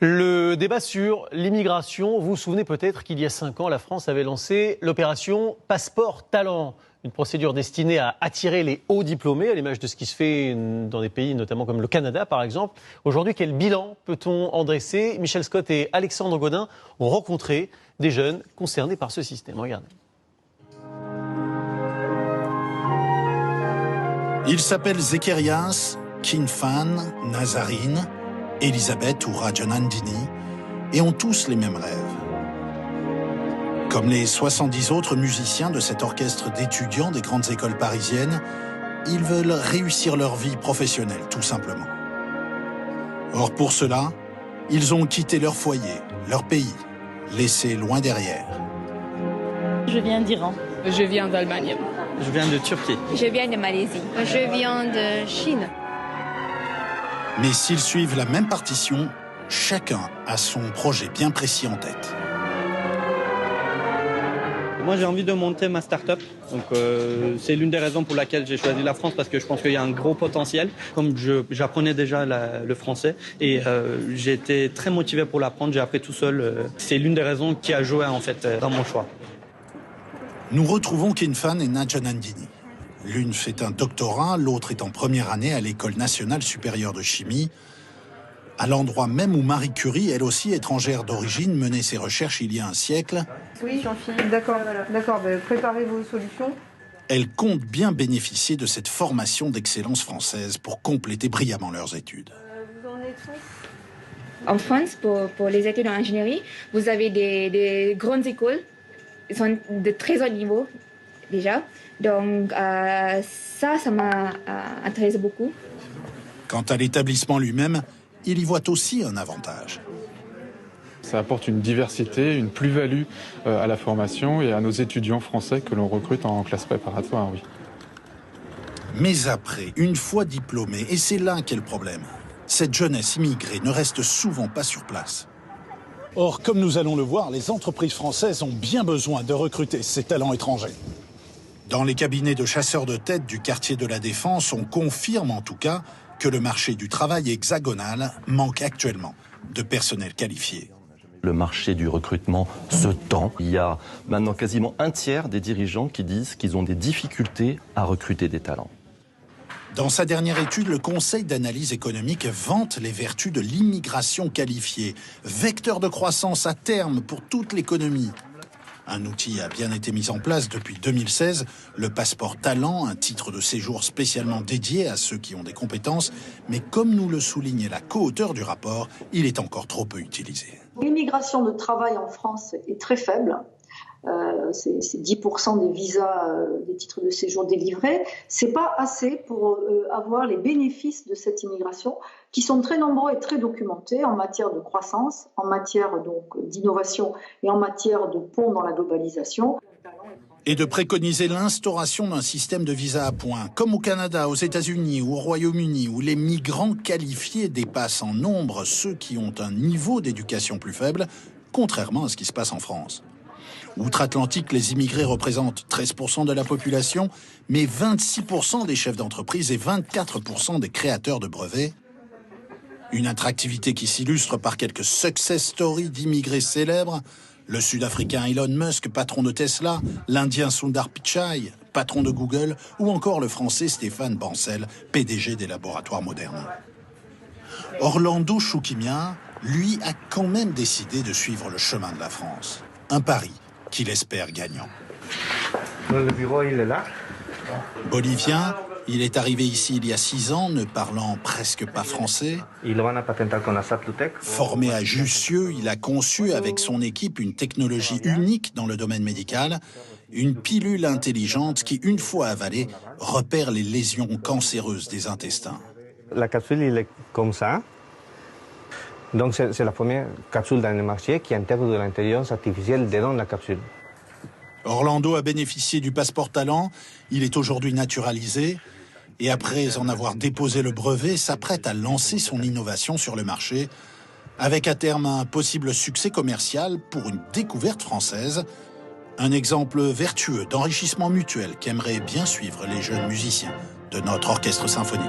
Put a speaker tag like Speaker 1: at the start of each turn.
Speaker 1: Le débat sur l'immigration, vous vous souvenez peut-être qu'il y a 5 ans, la France avait lancé l'opération Passeport Talent. Une procédure destinée à attirer les hauts diplômés, à l'image de ce qui se fait dans des pays notamment comme le Canada par exemple. Aujourd'hui, quel bilan peut-on en dresser? Michel Scott et Alexandre Godin ont rencontré des jeunes concernés par ce système. Regardez.
Speaker 2: Ils s'appellent Zekerias, Kinfan, Nazarine, Elisabeth ou Rajanandini et ont tous les mêmes rêves. Comme les 70 autres musiciens de cet orchestre d'étudiants des grandes écoles parisiennes, ils veulent réussir leur vie professionnelle, tout simplement. Or, pour cela, ils ont quitté leur foyer, leur pays, laissé loin derrière.
Speaker 3: Je viens d'Iran.
Speaker 4: Je viens d'Allemagne.
Speaker 5: Je viens de Turquie.
Speaker 6: Je viens de Malaisie.
Speaker 7: Je viens de Chine.
Speaker 2: Mais s'ils suivent la même partition, chacun a son projet bien précis en tête.
Speaker 5: Moi, j'ai envie de monter ma start-up. Donc, c'est l'une des raisons pour laquelle j'ai choisi la France, parce que je pense qu'il y a un gros potentiel. Comme j'apprenais déjà le français et j'ai été très motivé pour l'apprendre, j'ai appris tout seul. C'est l'une des raisons qui a joué en fait dans mon choix.
Speaker 2: Nous retrouvons Kinfan et Najanandini. L'une fait un doctorat, l'autre est en première année à l'École nationale supérieure de chimie, à l'endroit même où Marie Curie, elle aussi étrangère d'origine, menait ses recherches il y a un siècle.
Speaker 8: Oui, Jean-Philippe, d'accord, d'accord, préparez vos solutions.
Speaker 2: Elle compte bien bénéficier de cette formation d'excellence française pour compléter brillamment leurs études.
Speaker 8: Vous en êtes où?
Speaker 6: En France, pour les études en ingénierie, vous avez des grandes écoles. Ils sont de très haut niveau, déjà. Donc, ça m'a intéressé beaucoup.
Speaker 2: Quant à l'établissement lui-même, il y voit aussi un avantage.
Speaker 9: Ça apporte une diversité, une plus-value à la formation et à nos étudiants français que l'on recrute en classe préparatoire, oui.
Speaker 2: Mais après, une fois diplômés, et c'est là qu'est le problème, cette jeunesse immigrée ne reste souvent pas sur place. Or, comme nous allons le voir, les entreprises françaises ont bien besoin de recruter ces talents étrangers. Dans les cabinets de chasseurs de tête du quartier de la Défense, on confirme en tout cas que le marché du travail hexagonal manque actuellement de personnel qualifié.
Speaker 10: Le marché du recrutement se tend. Il y a maintenant quasiment un tiers des dirigeants qui disent qu'ils ont des difficultés à recruter des talents.
Speaker 2: Dans sa dernière étude, le Conseil d'analyse économique vante les vertus de l'immigration qualifiée, vecteur de croissance à terme pour toute l'économie. Un outil a bien été mis en place depuis 2016, le passeport talent, un titre de séjour spécialement dédié à ceux qui ont des compétences, mais comme nous le soulignait la co-auteure du rapport, il est encore trop peu utilisé.
Speaker 11: L'immigration de travail en France est très faible. C'est 10% des visas, des titres de séjour délivrés. C'est pas assez pour avoir les bénéfices de cette immigration qui sont très nombreux et très documentés en matière de croissance, en matière donc d'innovation et en matière de pont dans la globalisation.
Speaker 2: Et de préconiser l'instauration d'un système de visa à points, comme au Canada, aux États-Unis ou au Royaume-Uni, où les migrants qualifiés dépassent en nombre ceux qui ont un niveau d'éducation plus faible, contrairement à ce qui se passe en France. Outre-Atlantique, les immigrés représentent 13% de la population, mais 26% des chefs d'entreprise et 24% des créateurs de brevets. Une attractivité qui s'illustre par quelques success stories d'immigrés célèbres. Le Sud-Africain Elon Musk, patron de Tesla, l'Indien Sundar Pichai, patron de Google, ou encore le Français Stéphane Bancel, PDG des laboratoires modernes. Orlando Choukimia, lui, a quand même décidé de suivre le chemin de la France. Un pari qu'il espère gagnant.
Speaker 12: Le bureau, il est là.
Speaker 2: Bolivien, il est arrivé ici il y a 6 ans, ne parlant presque pas français. Formé à Jussieu, il a conçu avec son équipe une technologie unique dans le domaine médical, une pilule intelligente qui, une fois avalée, repère les lésions cancéreuses des intestins.
Speaker 12: La capsule, il est comme ça. Donc c'est la première capsule dans le marché qui intègre de l'intelligence artificielle dedans la capsule.
Speaker 2: Orlando a bénéficié du passeport talent, il est aujourd'hui naturalisé et après en avoir déposé le brevet, s'apprête à lancer son innovation sur le marché avec à terme un possible succès commercial pour une découverte française, un exemple vertueux d'enrichissement mutuel qu'aimeraient bien suivre les jeunes musiciens de notre orchestre symphonique.